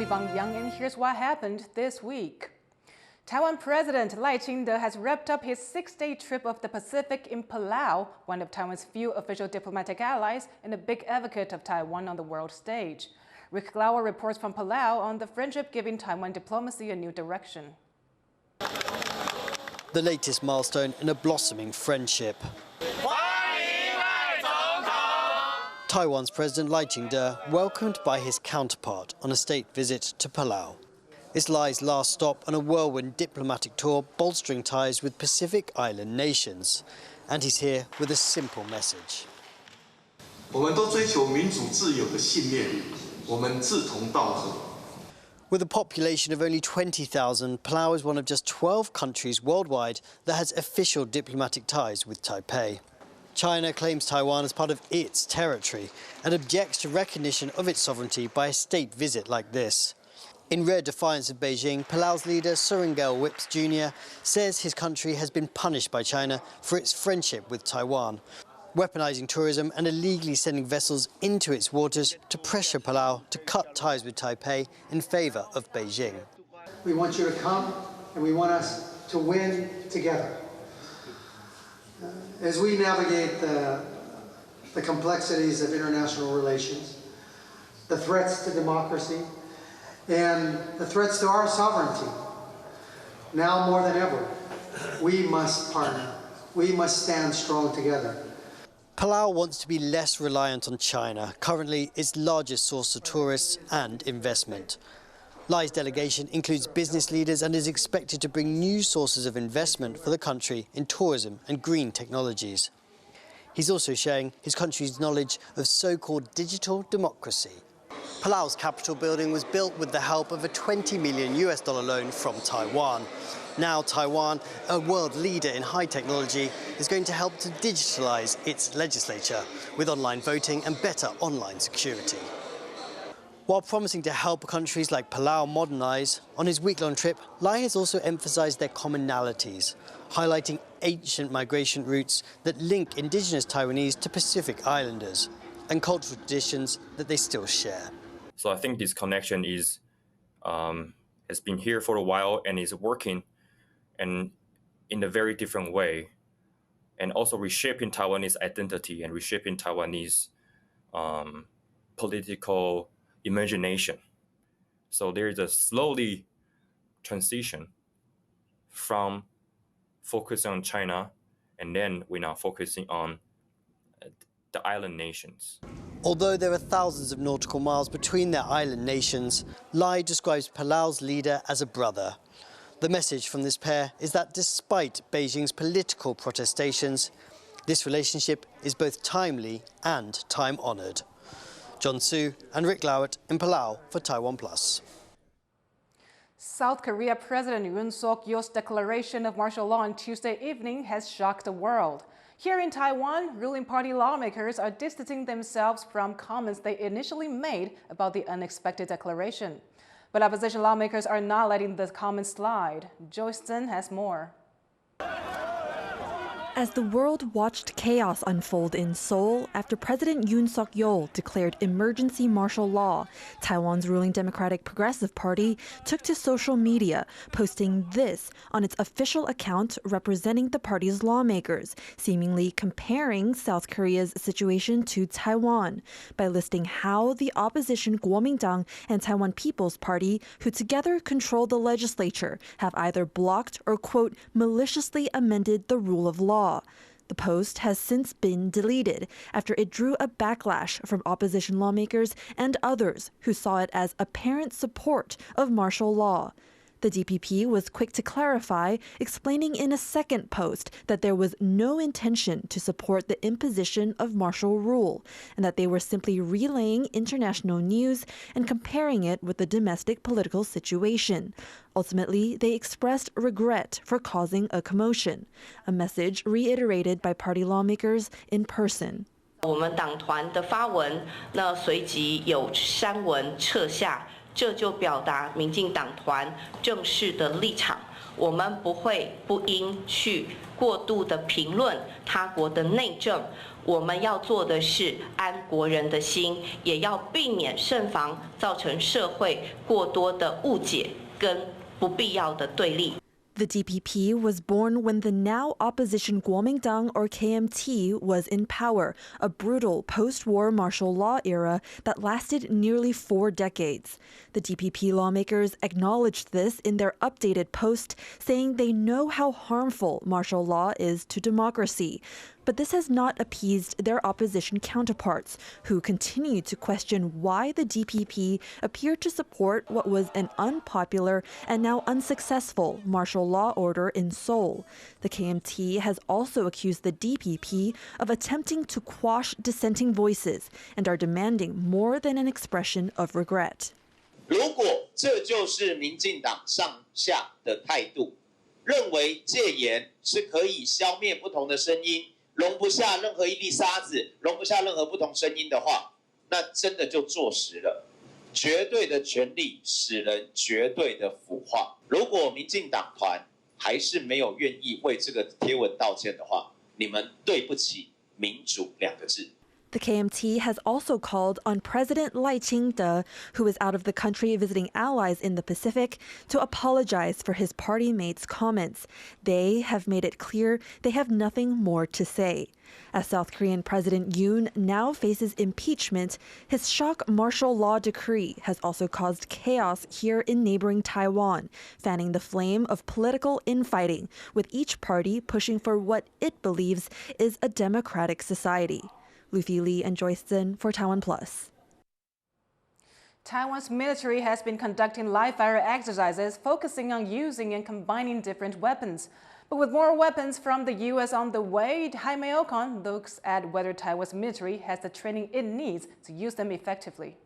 I'm Yvonne and here's what happened this week. Taiwan President Lai Ching-te has wrapped up his 6-day trip of the Pacific in Palau, one of Taiwan's few official diplomatic allies and a big advocate of Taiwan on the world stage. Rick Glauer reports from Palau on the friendship giving Taiwan diplomacy a new direction. The latest milestone in a blossoming friendship. Taiwan's President Lai Ching-te welcomed by his counterpart on a state visit to Palau. It's Lai's last stop on a whirlwind diplomatic tour bolstering ties with Pacific Island nations. And he's here with a simple message. With a population of only 20,000, Palau is one of just 12 countries worldwide that has official diplomatic ties with Taipei. China claims Taiwan as part of its territory and objects to recognition of its sovereignty by a state visit like this. In rare defiance of Beijing, Palau's leader, Surangel Whips Jr., says his country has been punished by China for its friendship with Taiwan, weaponizing tourism and illegally sending vessels into its waters to pressure Palau to cut ties with Taipei in favor of Beijing. We want you to come and we want us to win together. As we navigate the complexities of international relations, the threats to democracy, and the threats to our sovereignty, now more than ever, we must partner. We must stand strong together. Palau wants to be less reliant on China, currently its largest source of tourists and investment. Lai's delegation includes business leaders and is expected to bring new sources of investment for the country in tourism and green technologies. He's also sharing his country's knowledge of so-called digital democracy. Palau's Capitol building was built with the help of a $20 million loan from Taiwan. Now Taiwan, a world leader in high technology, is going to help to digitalize its legislature with online voting and better online security. While promising to help countries like Palau modernize, on his week-long trip, Lai has also emphasized their commonalities, highlighting ancient migration routes that link indigenous Taiwanese to Pacific Islanders and cultural traditions that they still share. So I think this connection is has been here for a while and is working and in a very different way, and also reshaping Taiwanese identity and reshaping Taiwanese political imagination. So there is a slowly transition from focusing on China, and then we're now focusing on the island nations. Although there are thousands of nautical miles between their island nations, Lai describes Palau's leader as a brother. The message from this pair is that despite Beijing's political protestations, this relationship is both timely and time-honored. John Su and Rick Glauer in Palau for TaiwanPlus. South Korea President Yoon Suk-yeol's declaration of martial law on Tuesday evening has shocked the world. Here in Taiwan, ruling party lawmakers are distancing themselves from comments they initially made about the unexpected declaration. But opposition lawmakers are not letting the comments slide. Joyce Zhen has more. As the world watched chaos unfold in Seoul after President Yoon Suk-yeol declared emergency martial law, Taiwan's ruling Democratic Progressive Party took to social media, posting this on its official account representing the party's lawmakers, seemingly comparing South Korea's situation to Taiwan by listing how the opposition Kuomintang and Taiwan People's Party, who together control the legislature, have either blocked or, quote, maliciously amended the rule of law. The post has since been deleted after it drew a backlash from opposition lawmakers and others who saw it as apparent support of martial law. The DPP was quick to clarify, explaining in a second post that there was no intention to support the imposition of martial rule, and that they were simply relaying international news and comparing it with the domestic political situation. Ultimately, they expressed regret for causing a commotion, a message reiterated by party lawmakers in person. 我们党团的发文，那随即有删文撤下，这就表达民进党团正式的立场。我们不应去过度的评论他国的内政。我们要做的是安国人的心，也要避免慎防造成社会过多的误解跟不必要的对立。The DPP was born when the now opposition Kuomintang, or KMT, was in power, a brutal post-war martial law era that lasted nearly 4 decades. The DPP lawmakers acknowledged this in their updated post, saying they know how harmful martial law is to democracy. But this has not appeased their opposition counterparts, who continue to question why the DPP appeared to support what was an unpopular and now unsuccessful martial law order in Seoul. The KMT has also accused the DPP of attempting to quash dissenting voices and are demanding more than an expression of regret. 如果这就是民进党上下的态度，认为戒严是可以消灭不同的声音，容不下任何一粒沙子，容不下任何不同声音的话，那真的就坐实了。绝对的权力使人绝对的腐化。如果民进党团还是没有愿意为这个贴文道歉的话，你们对不起民主2个字。The KMT has also called on President Lai Ching-te, who is out of the country visiting allies in the Pacific, to apologize for his party mates' comments. They have made it clear they have nothing more to say. As South Korean President Yoon now faces impeachment, his shock martial law decree has also caused chaos here in neighboring Taiwan, fanning the flame of political infighting, with each party pushing for what it believes is a democratic society. Luffy Lee and Joyce Zinn for TaiwanPlus. Taiwan's military has been conducting live-fire exercises focusing on using and combining different weapons. But with more weapons from the U.S. on the way, Jaime Ocon looks at whether Taiwan's military has the training it needs to use them effectively.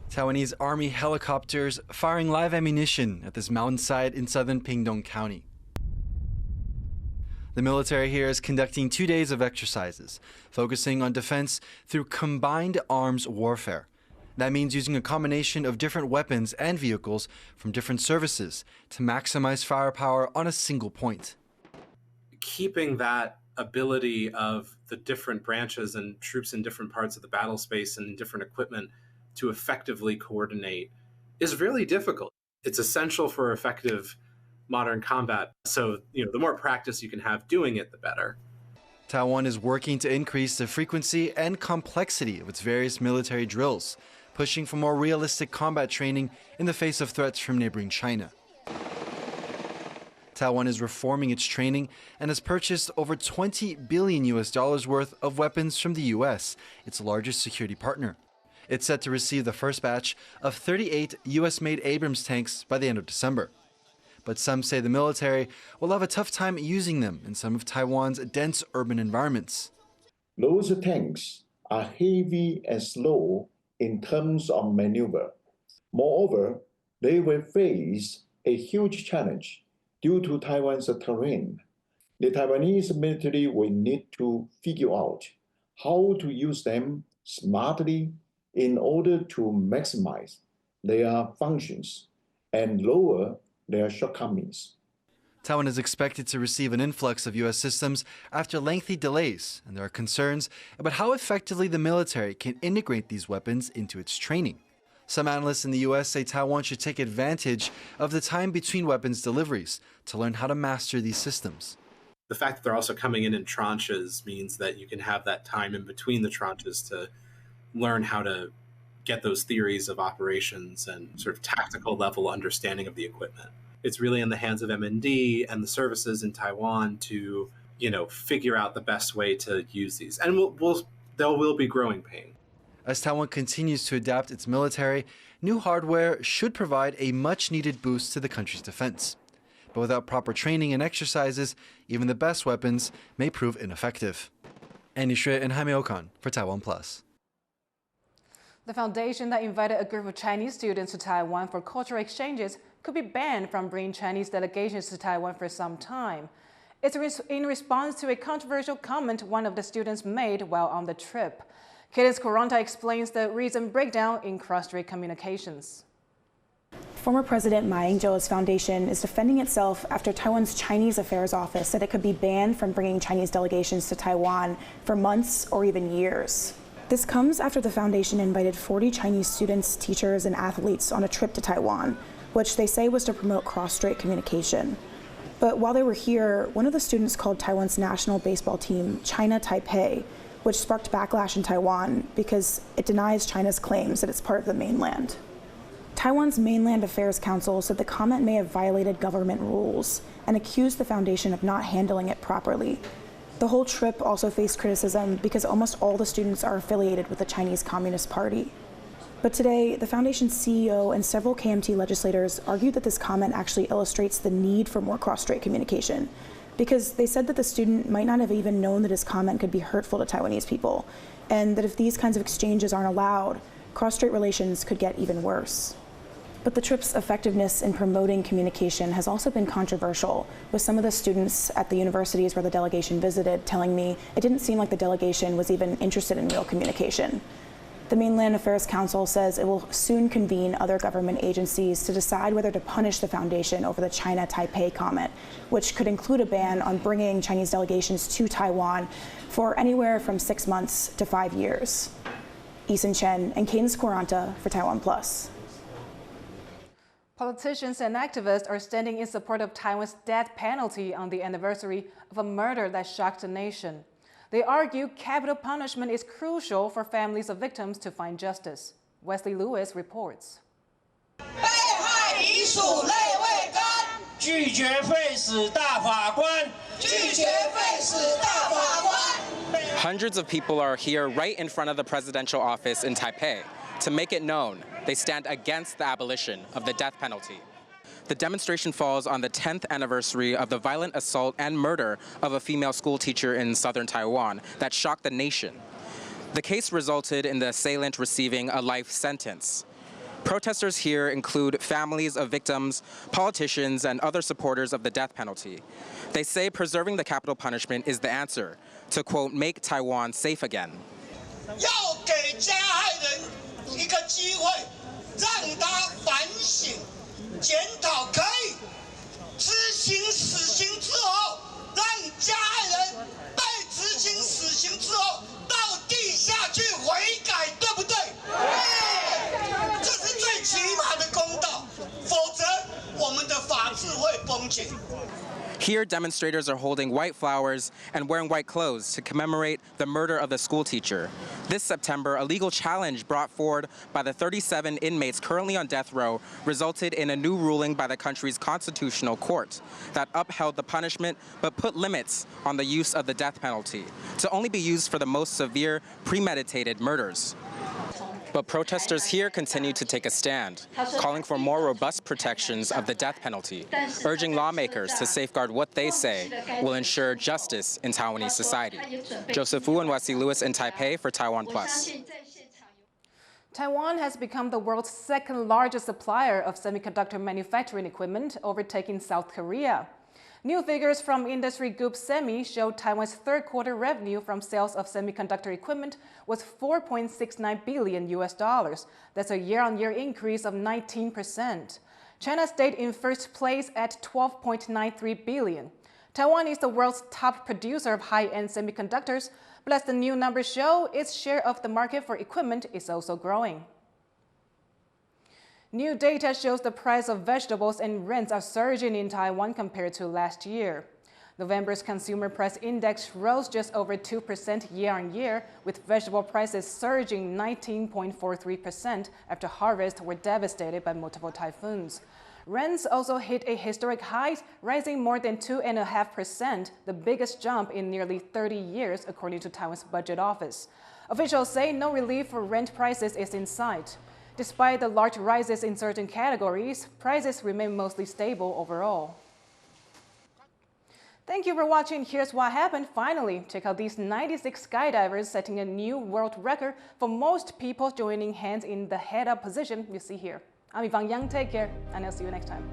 Taiwanese Army helicopters firing live ammunition at this mountainside in southern Pingtung County. The military here is conducting 2 days of exercises, focusing on defense through combined arms warfare. That means using a combination of different weapons and vehicles from different services to maximize firepower on a single point. Keeping that ability of the different branches and troops in different parts of the battle space and different equipment to effectively coordinate is really difficult. It's essential for effective modern combat. So, the more practice you can have doing it, the better. Taiwan is working to increase the frequency and complexity of its various military drills, pushing for more realistic combat training in the face of threats from neighboring China. Taiwan is reforming its training and has purchased over $20 billion worth of weapons from the U.S., its largest security partner. It's set to receive the first batch of 38 U.S.-made Abrams tanks by the end of December. But some say the military will have a tough time using them in some of Taiwan's dense urban environments. Those tanks are heavy and slow in terms of maneuver. Moreover, they will face a huge challenge due to Taiwan's terrain. The Taiwanese military will need to figure out how to use them smartly in order to maximize their functions and lower their shortcomings. Taiwan is expected to receive an influx of U.S. systems after lengthy delays, and there are concerns about how effectively the military can integrate these weapons into its training. Some analysts in the U.S. say Taiwan should take advantage of the time between weapons deliveries to learn how to master these systems. The fact that they're also coming in tranches means that you can have that time in between the tranches to learn how to get those theories of operations and sort of tactical level understanding of the equipment. It's really in the hands of MND and the services in Taiwan to, figure out the best way to use these. And there will be growing pain. As Taiwan continues to adapt its military, new hardware should provide a much-needed boost to the country's defense. But without proper training and exercises, even the best weapons may prove ineffective. Andy Shui and Jaime Ocon for TaiwanPlus. The foundation that invited a group of Chinese students to Taiwan for cultural exchanges could be banned from bringing Chinese delegations to Taiwan for some time. It's in response to a controversial comment one of the students made while on the trip. Cadence Coranta explains the reason breakdown in cross-strait communications. Former President Ma Ying-jeou's foundation is defending itself after Taiwan's Chinese Affairs Office said it could be banned from bringing Chinese delegations to Taiwan for months or even years. This comes after the foundation invited 40 Chinese students, teachers, and athletes on a trip to Taiwan, which they say was to promote cross-strait communication. But while they were here, one of the students called Taiwan's national baseball team China Taipei, which sparked backlash in Taiwan because it denies China's claims that it's part of the mainland. Taiwan's Mainland Affairs Council said the comment may have violated government rules and accused the foundation of not handling it properly. The whole trip also faced criticism because almost all the students are affiliated with the Chinese Communist Party. But today, the foundation's CEO and several KMT legislators argued that this comment actually illustrates the need for more cross-strait communication, because they said that the student might not have even known that his comment could be hurtful to Taiwanese people, and that if these kinds of exchanges aren't allowed, cross-strait relations could get even worse. But the trip's effectiveness in promoting communication has also been controversial, with some of the students at the universities where the delegation visited telling me it didn't seem like the delegation was even interested in real communication. The Mainland Affairs Council says it will soon convene other government agencies to decide whether to punish the foundation over the China Taipei comment, which could include a ban on bringing Chinese delegations to Taiwan for anywhere from 6 months to 5 years. Eason Chen and Cadence Quaranta for TaiwanPlus. Politicians and activists are standing in support of Taiwan's death penalty on the anniversary of a murder that shocked the nation. They argue capital punishment is crucial for families of victims to find justice. Wesley Lewis reports. Hundreds of people are here right in front of the presidential office in Taipei to make it known they stand against the abolition of the death penalty. The demonstration falls on the 10th anniversary of the violent assault and murder of a female school teacher in southern Taiwan that shocked the nation. The case resulted in the assailant receiving a life sentence. Protesters here include families of victims, politicians, and other supporters of the death penalty. They say preserving the capital punishment is the answer to, quote, make Taiwan safe again. Here, demonstrators are holding white flowers and wearing white clothes to commemorate the murder of the school teacher. This September, a legal challenge brought forward by the 37 inmates currently on death row resulted in a new ruling by the country's constitutional court that upheld the punishment but put limits on the use of the death penalty to only be used for the most severe premeditated murders. But protesters here continue to take a stand, calling for more robust protections of the death penalty, urging lawmakers to safeguard what they say will ensure justice in Taiwanese society. Joseph Wu and Wesley Lewis in Taipei for TaiwanPlus. Taiwan has become the world's second largest supplier of semiconductor manufacturing equipment, overtaking South Korea. New figures from industry group Semi show Taiwan's third quarter revenue from sales of semiconductor equipment was $4.69 billion. That's a year-on-year increase of 19%. China stayed in first place at $12.93 billion. Taiwan is the world's top producer of high-end semiconductors, but as the new numbers show, its share of the market for equipment is also growing. New data shows the price of vegetables and rents are surging in Taiwan compared to last year. November's consumer price index rose just over 2% year-on-year, with vegetable prices surging 19.43% after harvests were devastated by multiple typhoons. Rents also hit a historic high, rising more than 2.5%, the biggest jump in nearly 30 years, according to Taiwan's budget office. Officials say no relief for rent prices is in sight. Despite the large rises in certain categories, prices remain mostly stable overall. Thank you for watching. Here's what happened. Finally, check out these 96 skydivers setting a new world record for most people joining hands in the head-up position you see here. I'm Yvonne. Take care, and I'll see you next time.